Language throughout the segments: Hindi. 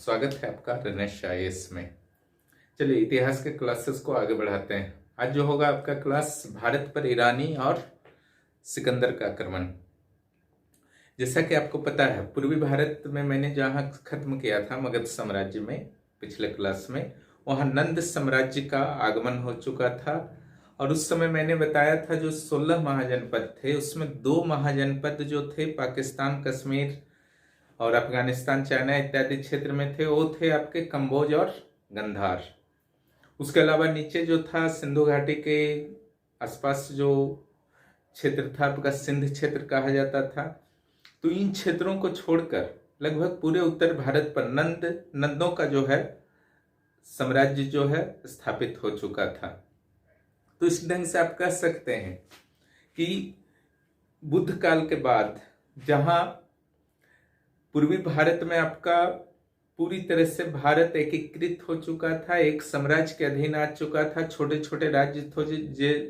स्वागत है आपका रनेश आईएएस में। चलिए इतिहास के क्लासेस को आगे बढ़ाते हैं। आज जो होगा आपका क्लास भारत पर ईरानी और सिकंदर का आक्रमण। जैसा कि आपको पता है, पूर्वी भारत में मैंने जहाँ खत्म किया था मगध साम्राज्य में पिछले क्लास में, वहाँ नंद साम्राज्य का आगमन हो चुका था। और उस समय मैंने बताया था जो 16 महाजनपद थे उसमें 2 महाजनपद जो थे पाकिस्तान, कश्मीर और अफगानिस्तान, चाइना इत्यादि क्षेत्र में थे, वो थे आपके कंबोज और गंधार। उसके अलावा नीचे जो था सिंधु घाटी के आसपास जो क्षेत्र था आपका सिंध क्षेत्र कहा जाता था। तो इन क्षेत्रों को छोड़कर लगभग पूरे उत्तर भारत पर नंदों का जो है साम्राज्य जो है स्थापित हो चुका था। तो इस ढंग से आप कह सकते हैं कि बुद्ध काल के बाद जहां पूर्वी भारत में आपका पूरी तरह से भारत एकीकृत हो चुका था, एक साम्राज्य के अधीन आ चुका था, छोटे छोटे राज्य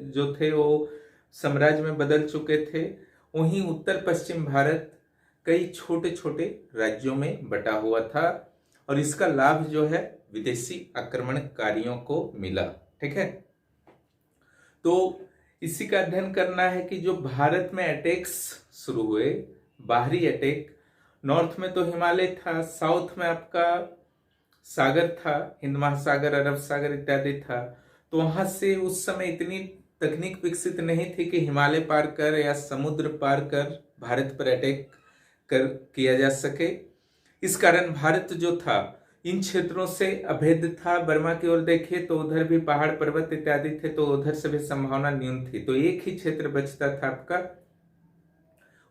जो थे वो साम्राज्य में बदल चुके थे। वहीं उत्तर पश्चिम भारत कई छोटे छोटे राज्यों में बटा हुआ था और इसका लाभ जो है विदेशी आक्रमणकारियों को मिला। ठीक है, तो इसी का अध्ययन करना है कि जो भारत में अटैक्स शुरू हुए, बाहरी अटैक, नॉर्थ में तो हिमालय था, साउथ में आपका सागर था, हिंद महासागर, अरब सागर इत्यादि था। तो वहां से उस समय इतनी तकनीक विकसित नहीं थी कि हिमालय पार कर या समुद्र पार कर भारत पर अटैक किया जा सके। इस कारण भारत जो था इन क्षेत्रों से अभेद्य था। बर्मा की ओर देखिए तो उधर भी पहाड़ पर्वत इत्यादि थे, तो उधर से भी संभावना न्यून थी। तो एक ही क्षेत्र बचता था आपका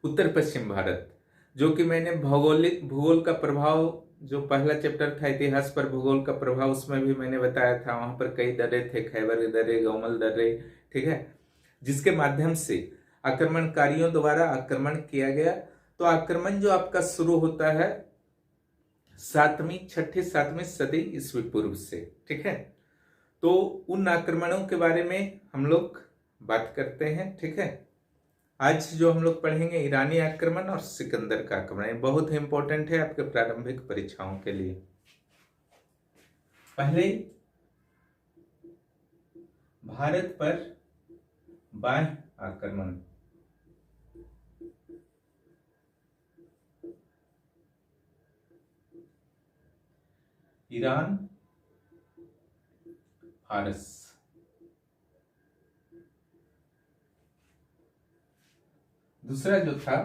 उत्तर पश्चिम भारत, जो कि मैंने भूगोल का प्रभाव, जो पहला चैप्टर था इतिहास पर भूगोल का प्रभाव, उसमें भी मैंने बताया था। वहां पर कई दर्रे थे, खैबर दर्रे, गौमल दर्रे, ठीक है, जिसके माध्यम से आक्रमणकारियों द्वारा आक्रमण किया गया। तो आक्रमण जो आपका शुरू होता है 6वीं 7वीं सदी ईस्वी पूर्व से। ठीक है, तो उन आक्रमणों के बारे में हम लोग बात करते हैं। ठीक है, आज जो हम लोग पढ़ेंगे ईरानी आक्रमण और सिकंदर का आक्रमण, बहुत ही इंपॉर्टेंट है आपके प्रारंभिक परीक्षाओं के लिए। पहले भारत पर बाह्य आक्रमण। ईरान, फारस। दूसरा जो था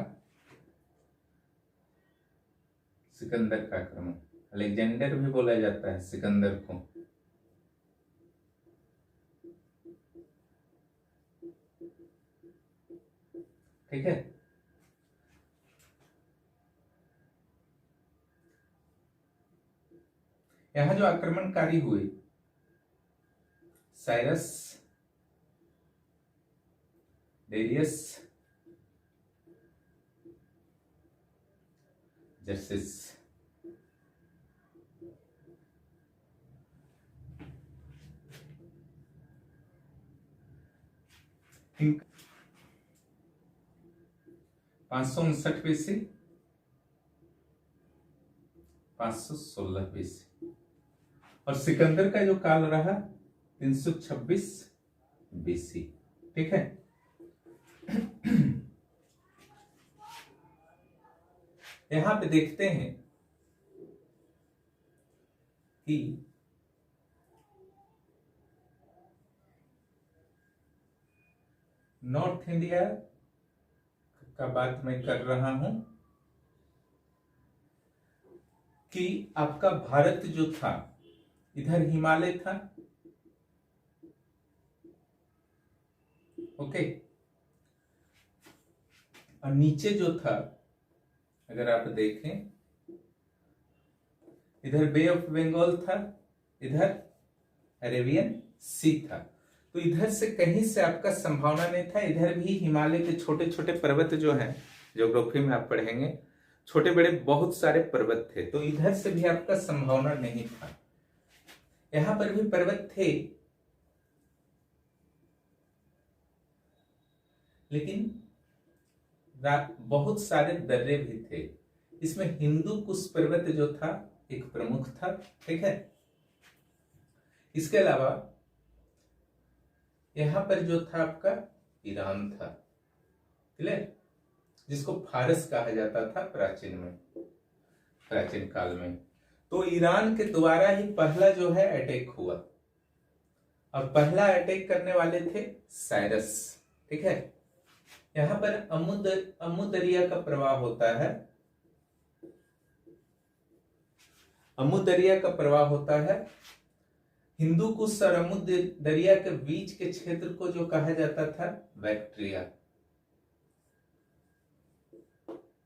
सिकंदर का आक्रमण, अलेक्जेंडर भी बोला जाता है सिकंदर को। ठीक है, यहां जो आक्रमणकारी हुए साइरस, डेरियस, जर्सिस। ठीक, 559 BC, 516 BC। और सिकंदर का जो काल रहा 326 BC। ठीक है, यहां पे देखते हैं कि नॉर्थ इंडिया का बात मैं कर रहा हूं कि आपका भारत जो था इधर हिमालय था, ओके, और नीचे जो था अगर आप देखें इधर बे ऑफ बंगाल था, इधर अरेबियन सी था। तो इधर से कहीं से आपका संभावना नहीं था। इधर भी हिमालय के छोटे छोटे पर्वत जो हैं, ज्योग्राफी में आप पढ़ेंगे, छोटे बड़े बहुत सारे पर्वत थे, तो इधर से भी आपका संभावना नहीं था। यहां पर भी पर्वत थे, लेकिन बहुत सारे दर्रे भी थे। इसमें हिंदू कुश पर्वत जो था एक प्रमुख था, ठीक है। इसके अलावा यहां पर जो था आपका ईरान था, क्लियर, जिसको फारस कहा जाता था प्राचीन काल में। तो ईरान के द्वारा ही पहला जो है अटैक हुआ, और पहला अटैक करने वाले थे साइरस, ठीक है। यहां पर अम्मू दरिया का प्रवाह होता है, अम्मू दरिया का प्रवाह होता है। हिंदू कुश और अम्मू दरिया के बीच के क्षेत्र को जो कहा जाता था बैक्ट्रिया,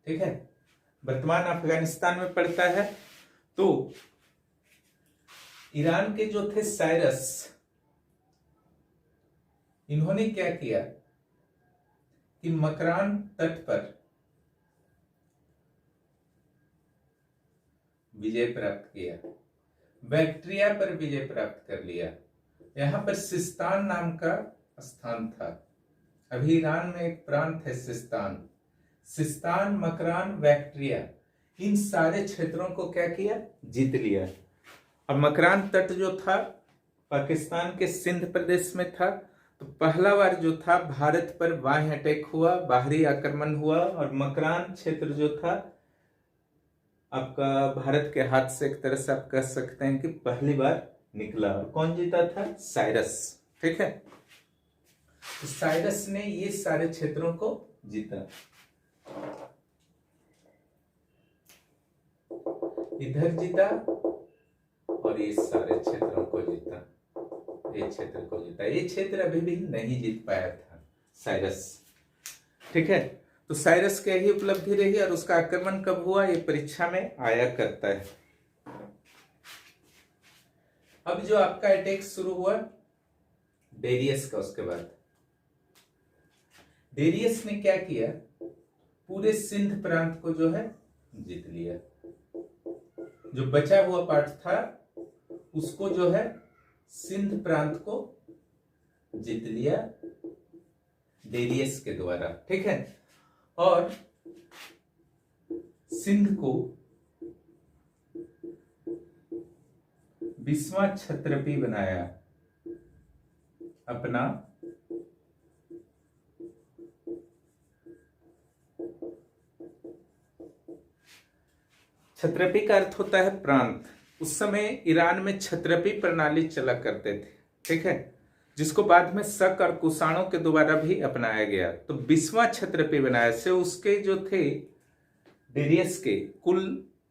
ठीक है, वर्तमान अफगानिस्तान में पड़ता है। तो ईरान के जो थे साइरस, इन्होंने क्या किया कि मकरान तट पर विजय प्राप्त किया, बैक्ट्रिया पर विजय प्राप्त कर लिया। यहां पर सिस्तान नाम का स्थान था, अभी ईरान में एक प्रांत है सिस्तान, मकरान, बैक्ट्रिया, इन सारे क्षेत्रों को क्या किया, जीत लिया। और मकरान तट जो था पाकिस्तान के सिंध प्रदेश में था। तो पहला बार जो था भारत पर बाह्य अटैक हुआ, बाहरी आक्रमण हुआ, और मकरान क्षेत्र जो था आपका भारत के हाथ से एक तरह से आप कह सकते हैं कि पहली बार निकला। और कौन जीता था, साइरस, ठीक है। तो साइरस ने ये सारे क्षेत्रों को जीता, इधर जीता और ये सारे क्षेत्रों को जीता, ये क्षेत्र को जीता। ये क्षेत्र अभी भी नहीं जीत पाया था साइरस, ठीक है। तो साइरस की यही उपलब्धि रही, और उसका आक्रमण कब हुआ ये परीक्षा में आया करता है। अब जो आपका अटैक शुरू हुआ डेरियस का, उसके बाद डेरियस ने क्या किया, पूरे सिंध प्रांत को जो है जीत लिया। जो बचा हुआ पार्ट था उसको जो है सिंध प्रांत को जीत लिया डेरियस के द्वारा, ठीक है। और सिंध को 20वां क्षत्रपी बनाया अपना। क्षत्रपी का अर्थ होता है प्रांत। उस समय ईरान में क्षत्रपी प्रणाली चला करते थे, ठीक है, जिसको बाद में शक और कुषाणों के द्वारा भी अपनाया गया। तो 20वां क्षत्रपी बनाया से उसके जो थे डेरियस के कुल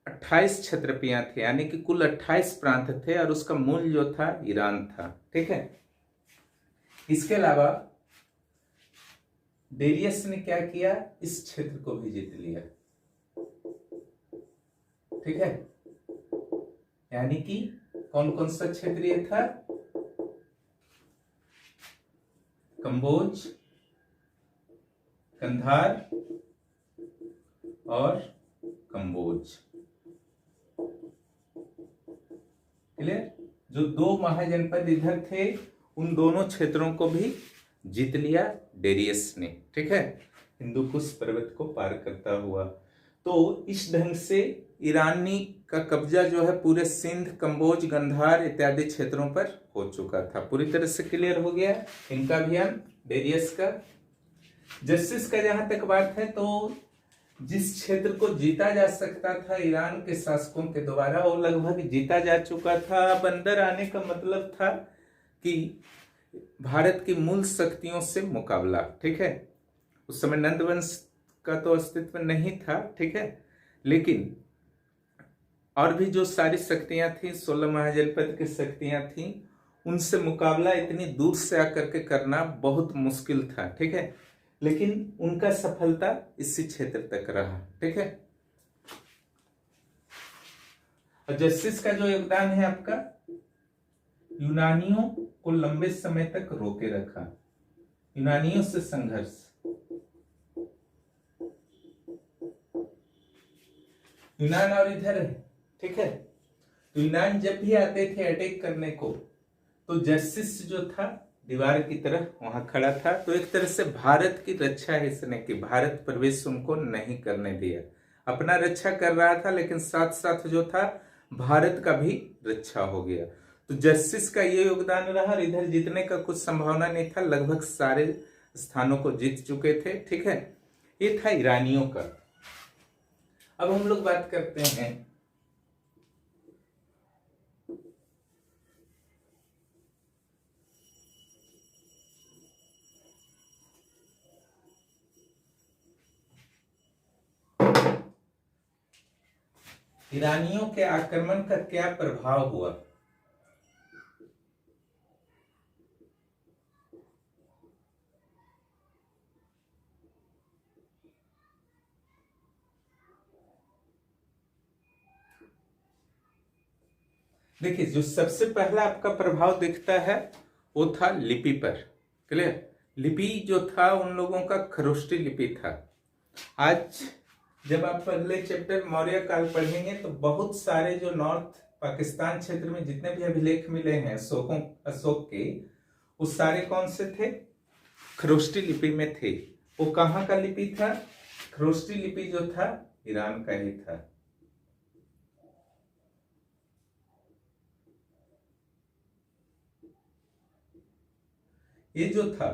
28 क्षत्रपियां थे, यानी कि कुल 28 प्रांत थे, और उसका मूल जो था ईरान था, ठीक है। इसके अलावा डेरियस ने क्या किया, इस क्षेत्र को भी जीत लिया, ठीक है। यानी कि कौन कौन सा क्षेत्र ये था, कंबोज, कंधार और कंबोज, क्लियर। जो दो महाजनपद इधर थे उन दोनों क्षेत्रों को भी जीत लिया डेरियस ने, ठीक है, हिंदू कुश पर्वत को पार करता हुआ। तो इस ढंग से ईरानी का कब्जा जो है पूरे सिंध, कंबोज, गंधार इत्यादि क्षेत्रों पर हो चुका था। पूरी तरह से क्लियर हो गया इनका अभियान डेरियस का। जस्टिस का जहां तक बात है, तो जिस क्षेत्र को जीता जा सकता था ईरान के शासकों के द्वारा, वो लगभग जीता जा चुका था। अब अंदर आने का मतलब था कि भारत की मूल शक्तियों से मुकाबला, ठीक है। उस समय नंदवंश का तो अस्तित्व नहीं था, ठीक है, लेकिन और भी जो सारी शक्तियां थी, 16 महाजनपद की शक्तियां थी, उनसे मुकाबला इतनी दूर से आकर के करना बहुत मुश्किल था, ठीक है। लेकिन उनका सफलता इसी क्षेत्र तक रहा, ठीक है। और जस्टिस का जो योगदान है आपका, यूनानियों को लंबे समय तक रोके रखा, यूनानियों से संघर्ष। यूनान और इधर है, ठीक है। तो यूनान जब भी आते थे अटैक करने को, तो जस्टिस जो था दीवार की तरह वहां खड़ा था। तो एक तरह से भारत की रक्षा इसने की, भारत प्रवेश उनको नहीं करने दिया, अपना रक्षा कर रहा था, लेकिन साथ साथ जो था भारत का भी रक्षा हो गया। तो जस्टिस का ये योगदान रहा, और इधर जीतने का कुछ संभावना नहीं था, लगभग सारे स्थानों को जीत चुके थे। ठीक है, ये था ईरानियों का। अब हम लोग बात करते हैं ईरानियों के आक्रमण का क्या प्रभाव हुआ। देखिए, जो सबसे पहला आपका प्रभाव दिखता है वो था लिपि पर। क्लियर, लिपि जो था उन लोगों का खरोष्टी लिपि था। आज जब आप अगले चैप्टर मौर्य काल पढ़ेंगे तो बहुत सारे जो नॉर्थ पाकिस्तान क्षेत्र में जितने भी अभिलेख मिले हैं अशोक के, वो सारे कौन से थे? खरोष्टी लिपि में थे। वो कहाँ का लिपि था? खरोष्टी लिपि जो था ईरान का ही था। ये जो था,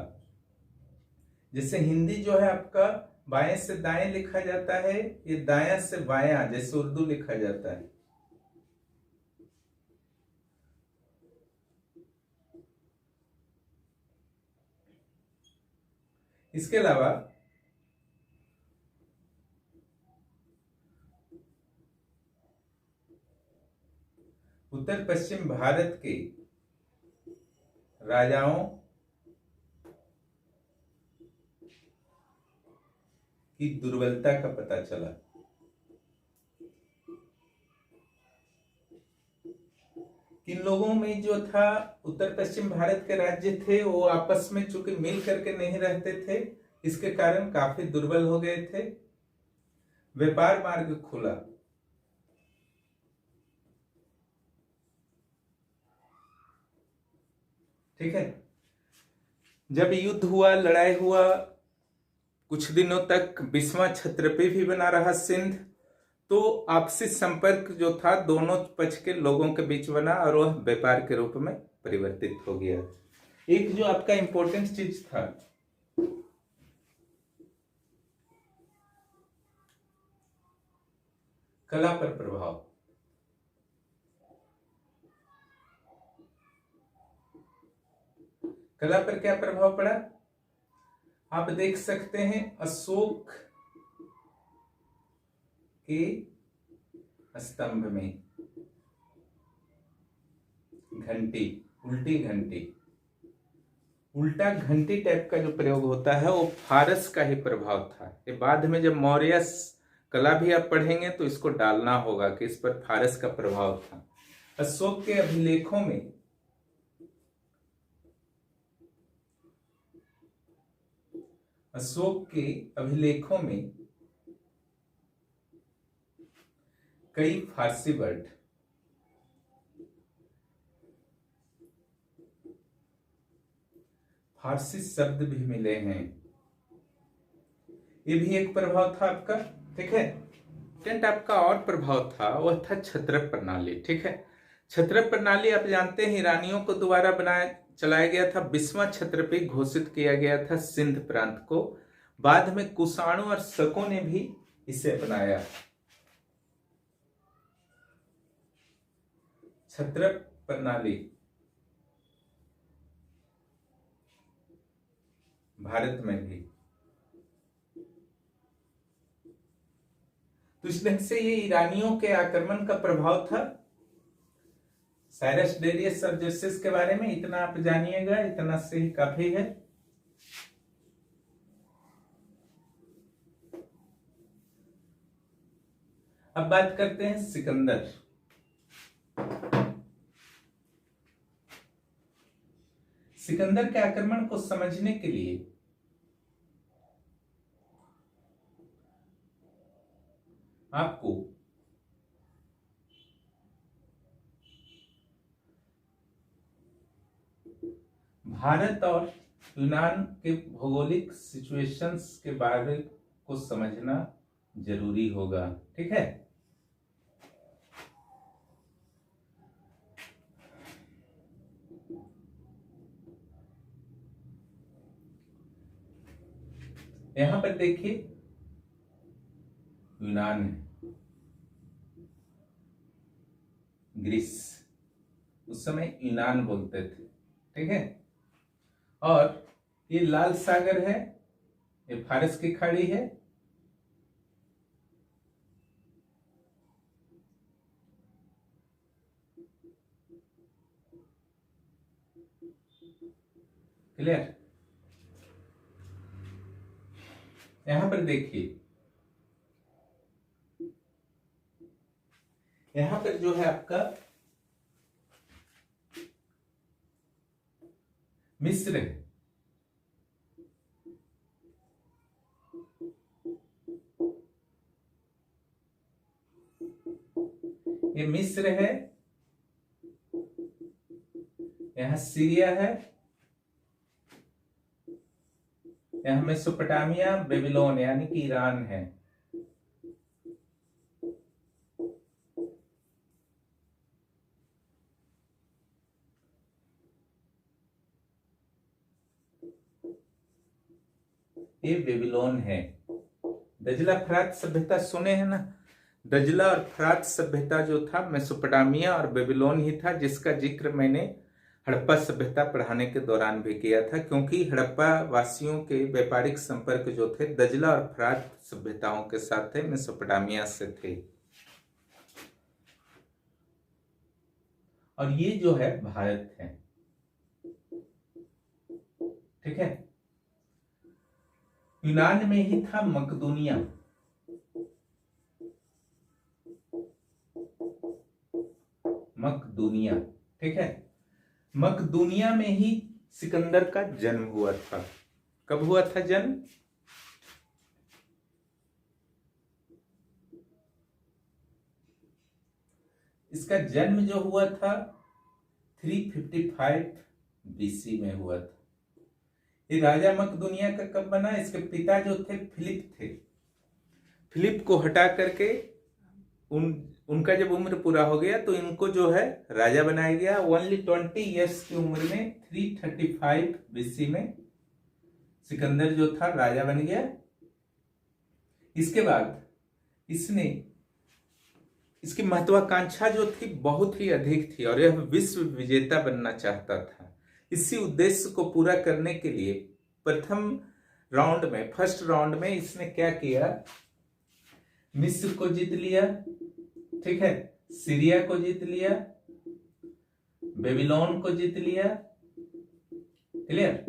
जैसे हिंदी जो है आपका बाएं से दाएं लिखा जाता है, ये दायां से बायां जैसे उर्दू लिखा जाता है। इसके अलावा उत्तर पश्चिम भारत के राजाओं की दुर्बलता का पता चला। किन लोगों में जो था, उत्तर पश्चिम भारत के राज्य थे वो आपस में चूंकि मिल करके नहीं रहते थे, इसके कारण काफी दुर्बल हो गए थे। व्यापार मार्ग खुला। ठीक है, जब युद्ध हुआ, लड़ाई हुआ, कुछ दिनों तक बिस्वा क्षत्रपी भी बना रहा सिंध, तो आपसी संपर्क जो था दोनों पक्ष के लोगों के बीच बना और वह व्यापार के रूप में परिवर्तित हो गया। एक जो आपका इंपॉर्टेंट चीज था, कला पर प्रभाव। कला पर क्या प्रभाव पड़ा? आप देख सकते हैं अशोक के स्तंभ में घंटी, उल्टी घंटी, उल्टा घंटी टाइप का जो प्रयोग होता है वो फारस का ही प्रभाव था। ये बाद में जब मौर्य कला भी आप पढ़ेंगे तो इसको डालना होगा कि इस पर फारस का प्रभाव था। अशोक के अभिलेखों में कई फारसी वर्ड, फारसी शब्द भी मिले हैं। ये भी एक प्रभाव था आपका। ठीक है, टेंट आपका और प्रभाव था, वह था क्षत्रप प्रणाली। ठीक है, क्षत्रप प्रणाली आप जानते हैं ईरानियों को द्वारा चलाया गया था। बिस्वा क्षत्रपी घोषित किया गया था सिंध प्रांत को। बाद में कुषाणों और शकों ने भी इसे अपनाया। क्षत्रप प्रणाली भारत में भी, तो इस ढंग से ये ईरानियों के आक्रमण का प्रभाव था। साइरस डेरियस सर्जेसिस के बारे में इतना आप जानिएगा, इतना से ही काफी है। अब बात करते हैं सिकंदर। सिकंदर के आक्रमण को समझने के लिए आपको भारत और यूनान के भौगोलिक सिचुएशंस के बारे को समझना जरूरी होगा। ठीक है, यहां पर देखिए यूनान है, ग्रीस, उस समय यूनान बोलते थे, ठीक है। और ये लाल सागर है, ये फारस की खाड़ी है, क्लियर। यहां पर देखिए, यहां पर जो है आपका मिस्र है, ये मिस्र है, यहां सीरिया है, यहां मेसोपोटामिया, बेबीलोन यानी कि ईरान है। ये बेबीलोन है। दजला फरात सभ्यता सुने हैं ना, दजला और फरात सभ्यता जो था मेसोपोटामिया और बेबीलोन ही था, जिसका जिक्र मैंने हड़प्पा सभ्यता पढ़ाने के दौरान भी किया था, क्योंकि हड़प्पा वासियों के व्यापारिक संपर्क जो थे दजला और फरात सभ्यताओं के साथ थे, मेसोपोटामिया से थे। और ये जो है भारत है, ठीक है। यूनान में ही था मकदूनिया, मकदूनिया, ठीक है। मकदूनिया में ही सिकंदर का जन्म हुआ था। कब हुआ था जन्म? इसका जन्म जो हुआ था 355 बीसी में हुआ था। ये राजा मकदूनिया का कब बना? इसके पिता जो थे फिलिप थे। फिलिप को हटा करके उनका जब उम्र पूरा हो गया तो इनको जो है राजा बनाया गया। ओनली 20 ईयर्स की उम्र में 335 बीसी में सिकंदर जो था राजा बन गया। इसके बाद इसकी महत्वाकांक्षा जो थी बहुत ही अधिक थी और यह विश्व विजेता बनना चाहता था। इसी उद्देश्य को पूरा करने के लिए फर्स्ट राउंड में इसने क्या किया? मिस्र को जीत लिया, ठीक है, सीरिया को जीत लिया, बेबीलोन को जीत लिया, क्लियर।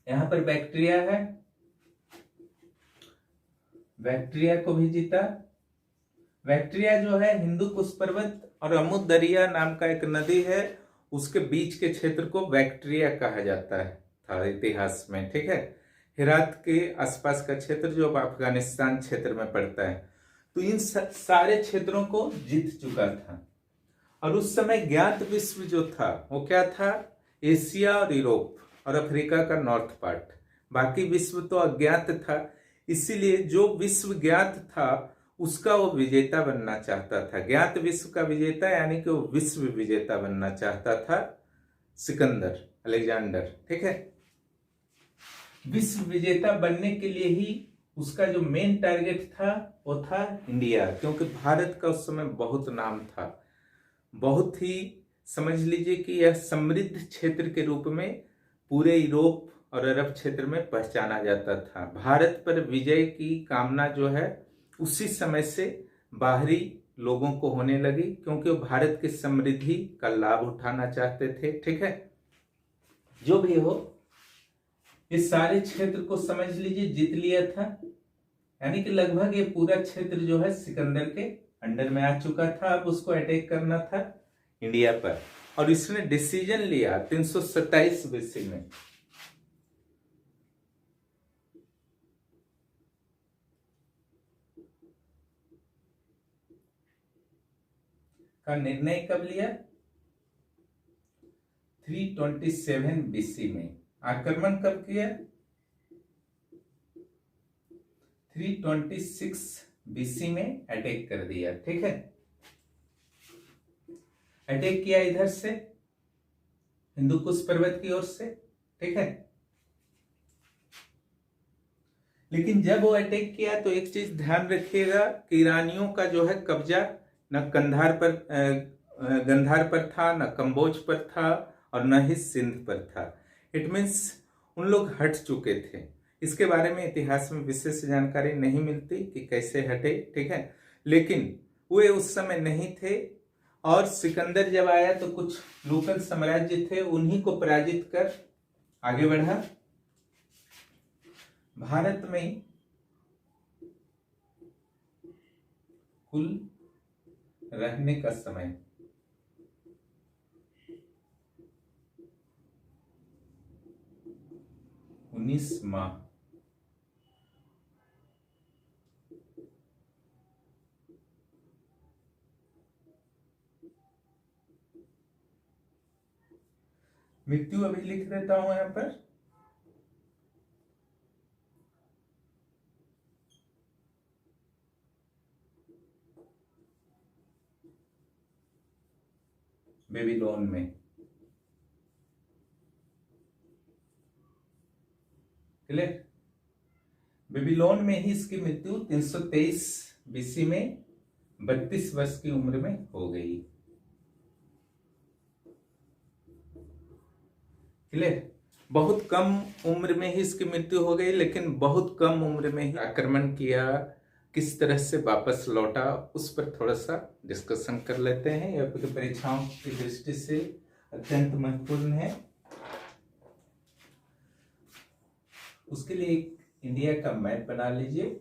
यहां पर बैक्ट्रिया है, बैक्ट्रिया को भी जीता। बैक्ट्रिया जो है हिंदू कुश पर्वत और अमु दरिया नाम का एक नदी है, उसके बीच के क्षेत्र को बैक्ट्रिया कहा जाता है था इतिहास में, ठीक है। हेरात के आसपास का क्षेत्र जो अब अफगानिस्तान क्षेत्र में पड़ता है। तो इन सारे क्षेत्रों को जीत चुका था। और उस समय ज्ञात विश्व जो था वो क्या था? एशिया और यूरोप और अफ्रीका का नॉर्थ पार्ट। बाकी विश्व तो अज्ञात था, इसीलिए जो विश्व ज्ञात था उसका वो विजेता बनना चाहता था। ज्ञात विश्व का विजेता यानी कि वो विश्व विजेता बनना चाहता था सिकंदर, अलेक्जेंडर, ठीक है। विश्व विजेता बनने के लिए ही उसका जो मेन टारगेट था वो था इंडिया, क्योंकि भारत का उस समय बहुत नाम था। बहुत ही समझ लीजिए कि यह समृद्ध क्षेत्र के रूप में पूरे यूरोप और अरब क्षेत्र में पहचाना जाता था। भारत पर विजय की कामना जो है उसी समय से बाहरी लोगों को होने लगी, क्योंकि वो भारत की समृद्धि का लाभ उठाना चाहते थे, ठीक है। जो भी हो, इस सारे क्षेत्र को समझ लीजिए जीत लिया था, यानी कि लगभग ये पूरा क्षेत्र जो है सिकंदर के अंडर में आ चुका था। अब उसको अटैक करना था इंडिया पर, और इसने डिसीजन लिया 327 बीसी में। का निर्णय कब लिया? 327 बीसी में। आक्रमण कब किया? 326 बीसी में अटैक कर दिया, ठीक है। अटैक किया इधर से हिंदू कुश पर्वत की ओर से, ठीक है। लेकिन जब वो अटैक किया तो एक चीज ध्यान रखिएगा कि ईरानियों का जो है कब्जा न गंधार पर था, न कम्बोज पर था, और न ही सिंध पर था। इट मीन्स उन लोग हट चुके थे। इसके बारे में इतिहास में विशेष जानकारी नहीं मिलती कि कैसे हटे, ठीक है, लेकिन वे उस समय नहीं थे। और सिकंदर जब आया तो कुछ लोकल साम्राज्य थे, उन्हीं को पराजित कर आगे बढ़ा। भारत में कुल रहने का समय 19 माह। मृत्यु अभी लिख देता हूं यहां पर। बेबीलोन में, क्लियर। बेबीलोन में ही इसकी मृत्यु 323 बीसी में 32 वर्ष की उम्र में हो गई, क्लियर। बहुत कम उम्र में ही इसकी मृत्यु हो गई, लेकिन बहुत कम उम्र में ही आक्रमण किया, किस तरह से वापस लौटा, उस पर थोड़ा सा डिस्कशन कर लेते हैं। यह आपकी परीक्षाओं की दृष्टि से अत्यंत महत्वपूर्ण है। उसके लिए एक इंडिया का मैप बना लीजिए।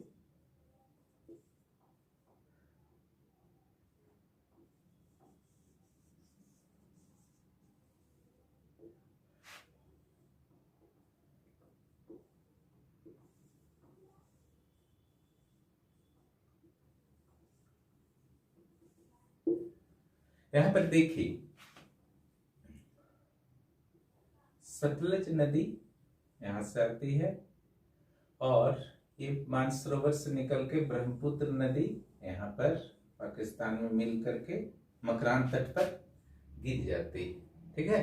यहां पर देखिए, सतलज नदी यहां से आती है और ये मानसरोवर से निकल के ब्रह्मपुत्र नदी यहां पर पाकिस्तान में मिल करके मकरान तट पर गिर जाती है, ठीक है।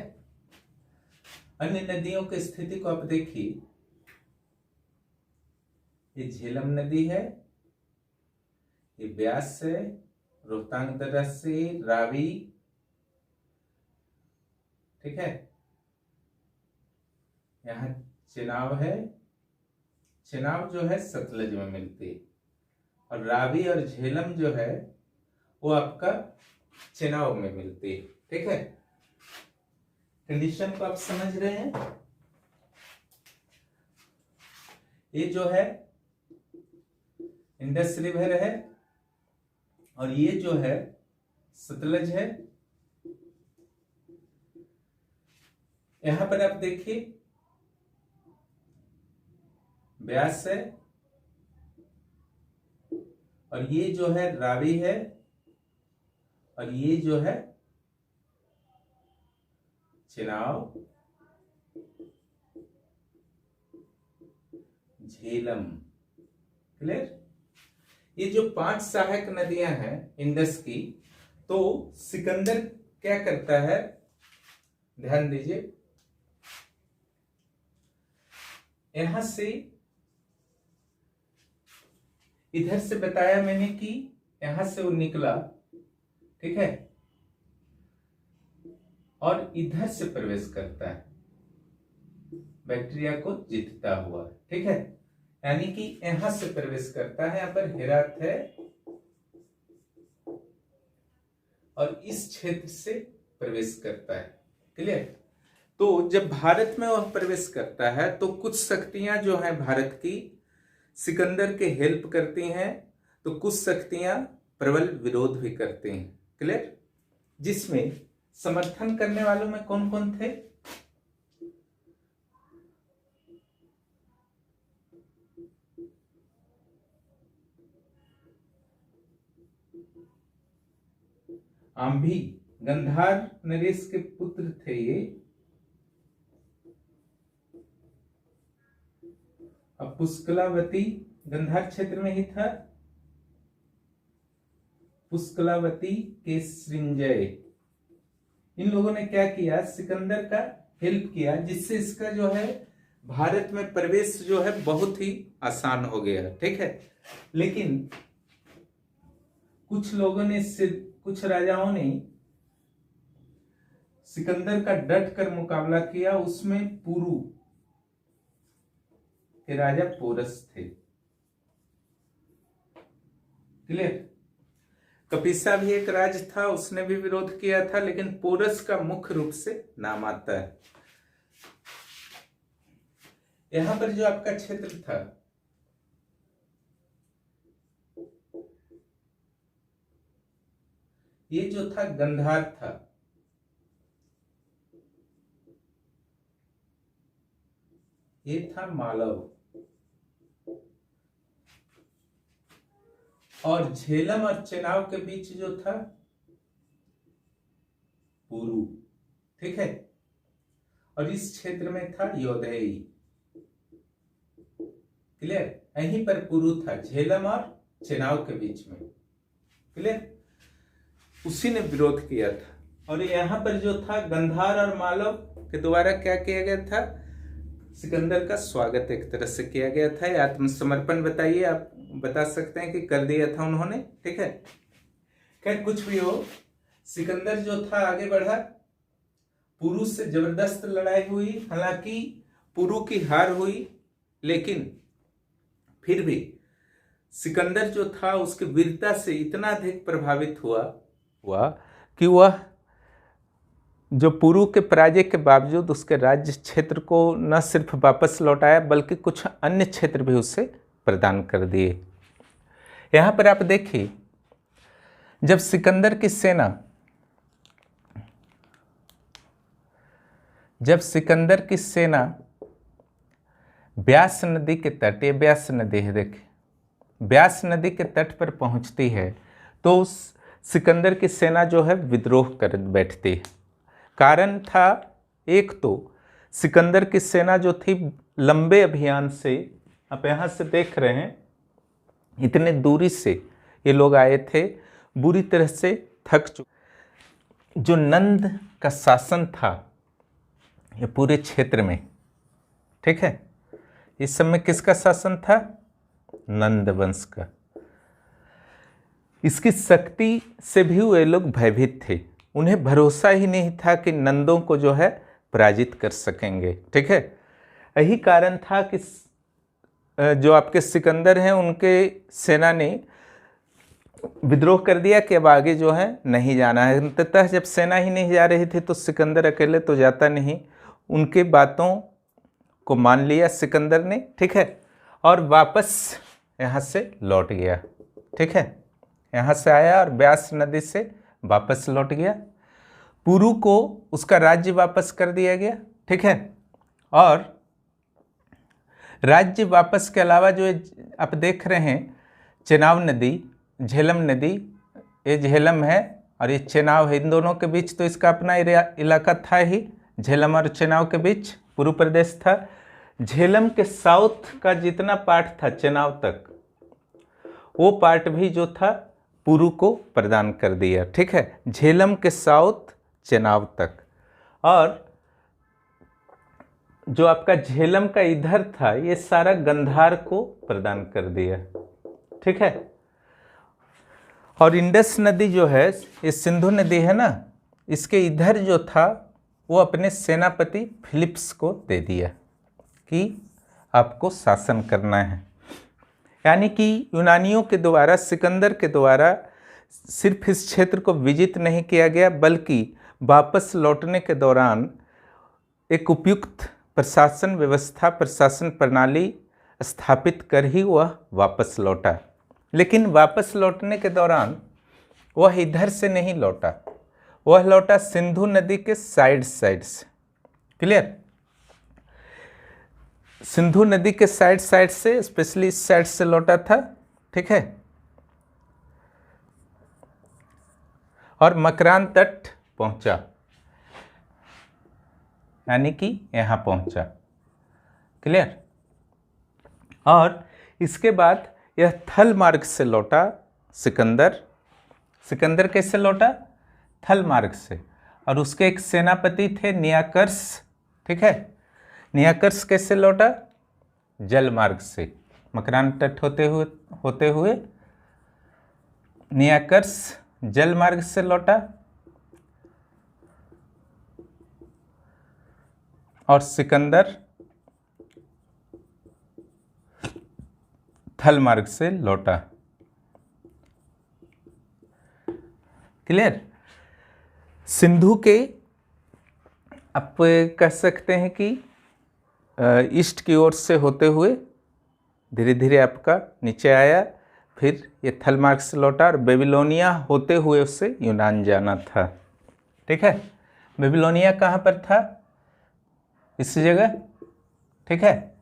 अन्य नदियों की स्थिति को आप देखिए, ये झेलम नदी है, ये ब्यास है, रोहतांग दर्रा से रावी, ठीक है। यहाँ चेनाब है, चेनाब जो है सतलज में मिलती है, और रावी और झेलम जो है वो आपका चेनाब में मिलती है, ठीक है। कंडीशन को आप समझ रहे हैं। ये जो है इंडस रिवर है और ये जो है सतलज है। यहां पर आप देखिए, ब्यास है और ये जो है रावी है और ये जो है चेनाब, झेलम, क्लियर। ये जो 5 सहायक नदियां हैं इंडस की, तो सिकंदर क्या करता है, ध्यान दीजिए। यहां से इधर से बताया मैंने कि यहां से वो निकला, ठीक है, और इधर से प्रवेश करता है बैक्टीरिया को जीतता हुआ, ठीक है। यानी कि यहां से प्रवेश करता है, यहां पर हेरात है और इस क्षेत्र से प्रवेश करता है, क्लियर। तो जब भारत में वह प्रवेश करता है तो कुछ शक्तियां जो हैं भारत की सिकंदर के हेल्प करती हैं, तो कुछ शक्तियां प्रबल विरोध भी करती हैं, क्लियर। जिसमें समर्थन करने वालों में कौन कौन थे, आंभी, गंधार नरेश के पुत्र थे ये। अब पुष्कलावती गंधार क्षेत्र में ही था। पुष्कलावती के सृंजय, इन लोगों ने क्या किया, सिकंदर का हेल्प किया, जिससे इसका जो है भारत में प्रवेश जो है बहुत ही आसान हो गया, ठीक है। लेकिन कुछ लोगों ने, कुछ राजाओं ने सिकंदर का डट कर मुकाबला किया। उसमें पुरु के राजा पोरस थे। क्लियर। कपिसा भी एक राज था, उसने भी विरोध किया था, लेकिन पोरस का मुख्य रूप से नाम आता है। यहां पर जो आपका क्षेत्र था, ये जो था गंधार था। ये था मालव। और झेलम और चेनाव के बीच जो था पुरु, ठीक है। और इस क्षेत्र में था योधेई। क्लियर। यहीं पर पुरु था, झेलम और चेनाव के बीच में। क्लियर। उसी ने विरोध किया था। और यहां पर जो था गंधार और मालव के द्वारा क्या किया गया था, सिकंदर का स्वागत एक तरह से किया गया था। या आत्मसमर्पण बताइए, आप बता सकते हैं कि कर दिया था उन्होंने, ठीक है। खैर कुछ भी हो, सिकंदर जो था आगे बढ़ा। पुरु से जबरदस्त लड़ाई हुई। हालांकि पुरु की हार हुई, लेकिन फिर भी सिकंदर जो था उसकी वीरता से इतना अधिक प्रभावित हुआ कि वह जो पुरु के पराजय के बावजूद उसके राज्य क्षेत्र को न सिर्फ वापस लौटाया, बल्कि कुछ अन्य क्षेत्र भी उसे प्रदान कर दिए। यहां पर आप देखिए, जब सिकंदर की सेना ब्यास नदी के तट, ये ब्यास नदी है, देखिए ब्यास नदी के तट पर पहुंचती है, तो उस सिकंदर की सेना जो है विद्रोह कर बैठती है। कारण था, एक तो सिकंदर की सेना जो थी लंबे अभियान से, आप यहाँ से देख रहे हैं, इतने दूरी से ये लोग आए थे, बुरी तरह से थक चुके। जो नंद का शासन था ये पूरे क्षेत्र में, ठीक है, इस समय किसका शासन था? नंद वंश का। इसकी शक्ति से भी वे लोग भयभीत थे। उन्हें भरोसा ही नहीं था कि नंदों को जो है पराजित कर सकेंगे, ठीक है। यही कारण था कि जो आपके सिकंदर हैं उनके सेना ने विद्रोह कर दिया कि अब आगे जो है नहीं जाना है। अंततः जब सेना ही नहीं जा रही थी तो सिकंदर अकेले तो जाता नहीं, उनके बातों को मान लिया सिकंदर ने, ठीक है, और वापस यहाँ से लौट गया, ठीक है। यहाँ से आया और ब्यास नदी से वापस लौट गया। पुरु को उसका राज्य वापस कर दिया गया, ठीक है। और राज्य वापस के अलावा जो आप देख रहे हैं चेनाव नदी, झेलम नदी, ये झेलम है और ये चेनाव है, इन दोनों के बीच तो इसका अपना इलाका था ही। झेलम और चेनाव के बीच पूर्व प्रदेश था। झेलम के साउथ का जितना पार्ट था चेनाव तक, वो पार्ट भी जो था पुरु को प्रदान कर दिया, ठीक है। झेलम के साउथ चेनाव तक। और जो आपका झेलम का इधर था ये सारा गंधार को प्रदान कर दिया, ठीक है। और इंडस नदी जो है, ये सिंधु नदी है ना, इसके इधर जो था वो अपने सेनापति फिलिप्स को दे दिया कि आपको शासन करना है। यानी कि यूनानियों के द्वारा, सिकंदर के द्वारा सिर्फ इस क्षेत्र को विजित नहीं किया गया, बल्कि वापस लौटने के दौरान एक उपयुक्त प्रशासन व्यवस्था, प्रशासन प्रणाली स्थापित कर ही वह वापस लौटा। लेकिन वापस लौटने के दौरान वह इधर से नहीं लौटा, वह लौटा सिंधु नदी के साइड से। क्लियर। सिंधु नदी के साइड से, स्पेशली इस साइड से लौटा था, ठीक है। और मकरान तट पहुंचा, यानी कि यहां पहुंचा। क्लियर। और इसके बाद यह थल मार्ग से लौटा सिकंदर। सिकंदर कैसे लौटा? थल मार्ग से। और उसके एक सेनापति थे नियाकर्स, ठीक है। नियाकर्स कैसे लौटा? जल मार्ग से। मकरान तट होते हुए नियाकर्स जल मार्ग से लौटा और सिकंदर थल मार्ग से लौटा। क्लियर। सिंधु के आप कह सकते हैं कि ईस्ट की ओर से होते हुए धीरे धीरे आपका नीचे आया, फिर ये थल मार्ग से लौटा और बेबीलोनिया होते हुए उससे यूनान जाना था। ठीक है, बेबीलोनिया कहाँ पर था? इसी जगह। ठीक है,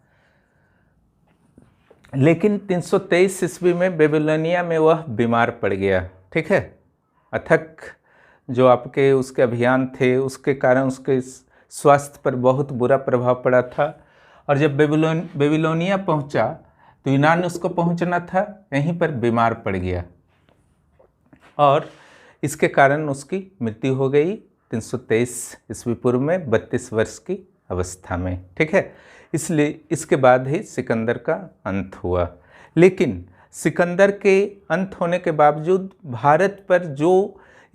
लेकिन 323 ईस्वी में बेबीलोनिया में वह बीमार पड़ गया। ठीक है, अथक जो आपके उसके अभियान थे उसके कारण उसके स्वास्थ्य पर बहुत बुरा प्रभाव पड़ा था, और जब बेबीलोनिया पहुंचा तो यूनान उसको पहुंचना था, यहीं पर बीमार पड़ गया और इसके कारण उसकी मृत्यु हो गई 323 ईस्वी पूर्व में 32 वर्ष की अवस्था में। ठीक है, इसलिए इसके बाद ही सिकंदर का अंत हुआ। लेकिन सिकंदर के अंत होने के बावजूद भारत पर जो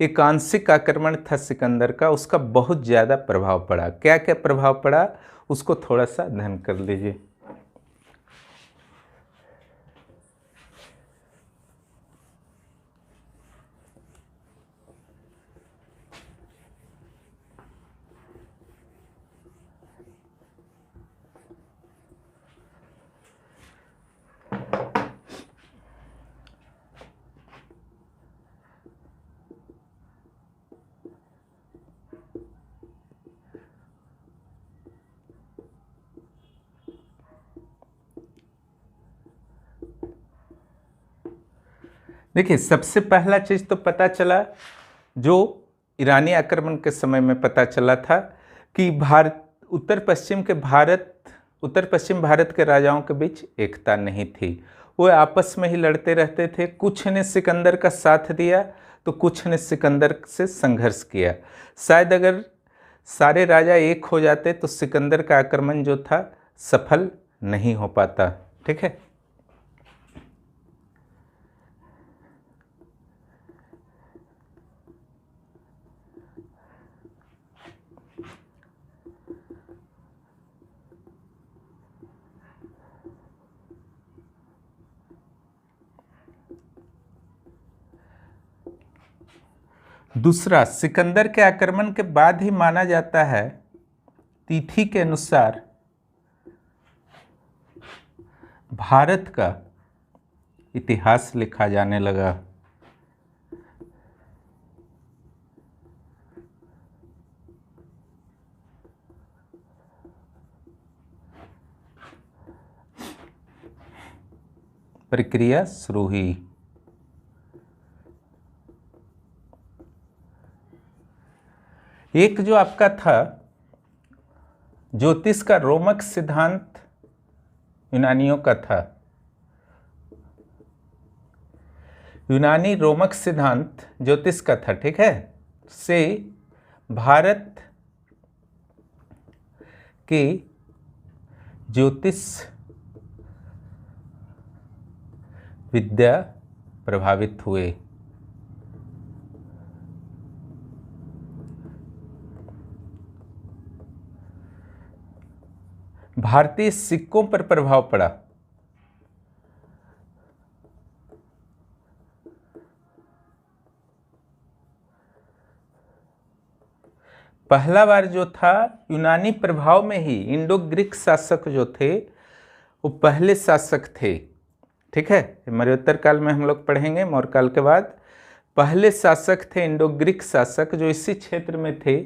एक आंशिक आक्रमण था सिकंदर का, उसका बहुत ज़्यादा प्रभाव पड़ा। क्या क्या प्रभाव पड़ा उसको थोड़ा सा अध्ययन कर लीजिए। देखिए, सबसे पहला चीज़ तो पता चला जो ईरानी आक्रमण के समय में पता चला था कि उत्तर पश्चिम भारत के राजाओं के बीच एकता नहीं थी। वो आपस में ही लड़ते रहते थे। कुछ ने सिकंदर का साथ दिया तो कुछ ने सिकंदर से संघर्ष किया। शायद अगर सारे राजा एक हो जाते तो सिकंदर का आक्रमण जो था सफल नहीं हो पाता। ठीक है, दूसरा, सिकंदर के आक्रमण के बाद ही माना जाता है तिथि के अनुसार भारत का इतिहास लिखा जाने लगा। प्रक्रिया शुरू हुई। एक जो आपका था ज्योतिष का रोमक सिद्धांत यूनानियों का था। यूनानी रोमक सिद्धांत ज्योतिष का था। ठीक है, से भारत के ज्योतिष विद्या प्रभावित हुए। भारतीय सिक्कों पर प्रभाव पड़ा। पहला बार जो था यूनानी प्रभाव में ही इंडो ग्रीक शासक जो थे वो पहले शासक थे। ठीक है, मौर्योत्तर काल में हम लोग पढ़ेंगे, मौर्य काल के बाद पहले शासक थे इंडो ग्रीक शासक जो इसी क्षेत्र में थे,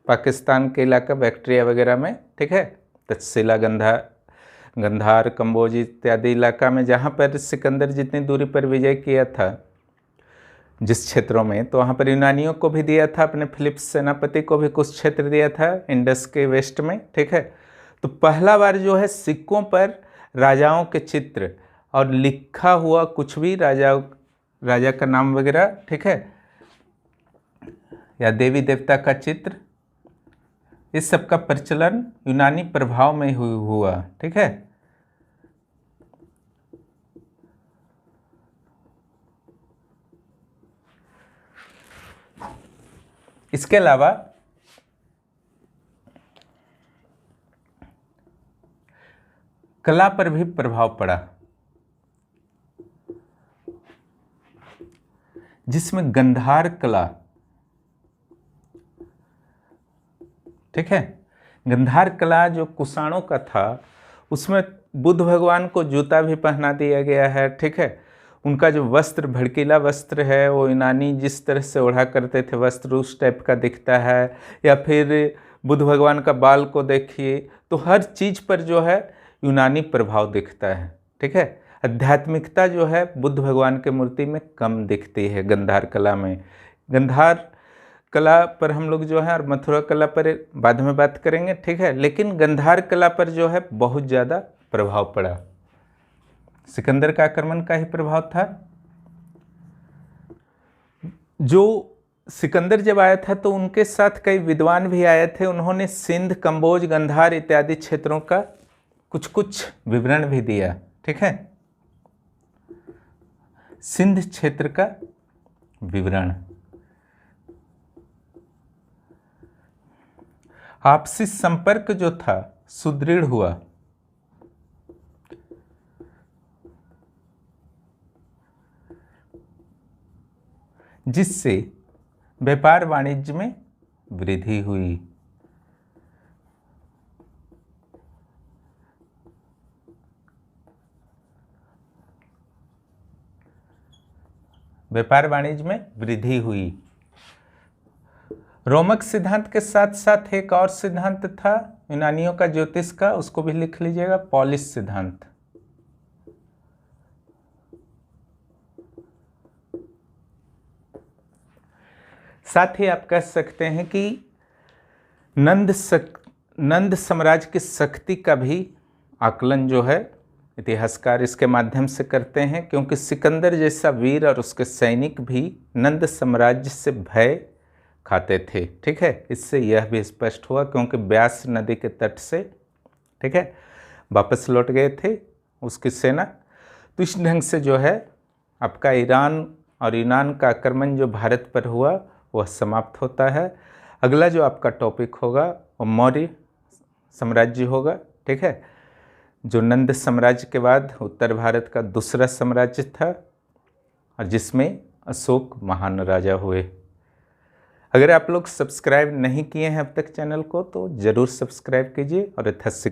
पाकिस्तान के इलाका बैक्ट्रिया वगैरह में। ठीक है, तक्षशिला, गंधार, कंबोज इत्यादि इलाका में जहाँ पर सिकंदर जितनी दूरी पर विजय किया था जिस क्षेत्रों में, तो वहाँ पर यूनानियों को भी दिया था, अपने फिलिप्स सेनापति को भी कुछ क्षेत्र दिया था इंडस के वेस्ट में। ठीक है, तो पहला बार जो है सिक्कों पर राजाओं के चित्र और लिखा हुआ कुछ भी राजा का नाम वगैरह, ठीक है, या देवी देवता का चित्र, इस सब का प्रचलन यूनानी प्रभाव में हुआ। ठीक है, इसके अलावा कला पर भी प्रभाव पड़ा, जिसमें गंधार कला, ठीक है, गंधार कला जो कुषाणों का था, उसमें बुद्ध भगवान को जूता भी पहना दिया गया है, ठीक है। उनका जो वस्त्र, भड़कीला वस्त्र है, वो यूनानी जिस तरह से ओढ़ा करते थे वस्त्र उस टाइप का दिखता है। या फिर बुद्ध भगवान का बाल को देखिए, तो हर चीज़ पर जो है यूनानी प्रभाव दिखता है, ठीक है। आध्यात्मिकता जो है बुद्ध भगवान के मूर्ति में कम दिखती है गंधार कला में। गंधार कला पर हम लोग जो है, और मथुरा कला पर बाद में बात करेंगे, ठीक है। लेकिन गंधार कला पर जो है बहुत ज़्यादा प्रभाव पड़ा। सिकंदर का आक्रमण का ही प्रभाव था। जो सिकंदर जब आया था तो उनके साथ कई विद्वान भी आए थे। उन्होंने सिंध, कंबोज, गंधार इत्यादि क्षेत्रों का कुछ कुछ विवरण भी दिया, ठीक है। सिंध क्षेत्र का विवरण, आपसी संपर्क जो था सुदृढ़ हुआ, जिससे व्यापार वाणिज्य में वृद्धि हुई। व्यापार वाणिज्य में वृद्धि हुई। रोमक सिद्धांत के साथ साथ एक और सिद्धांत था यूनानियों का ज्योतिष का, उसको भी लिख लीजिएगा, पॉलिश सिद्धांत। साथ ही आप कह सकते हैं कि नंद साम्राज्य की शक्ति का भी आकलन जो है इतिहासकार इसके माध्यम से करते हैं, क्योंकि सिकंदर जैसा वीर और उसके सैनिक भी नंद साम्राज्य से भय खाते थे, ठीक है। इससे यह भी स्पष्ट हुआ, क्योंकि ब्यास नदी के तट से, ठीक है, वापस लौट गए थे उसकी सेना। तो इस ढंग से जो है आपका ईरान और यूनान का आक्रमण जो भारत पर हुआ वह समाप्त होता है। अगला जो आपका टॉपिक होगा वो मौर्य साम्राज्य होगा, ठीक है, जो नंद साम्राज्य के बाद उत्तर भारत का दूसरा साम्राज्य था, और जिसमें अशोक महान राजा हुए। अगर आप लोग सब्सक्राइब नहीं किए हैं अब तक चैनल को, तो ज़रूर सब्सक्राइब कीजिए और यथाशीघ्र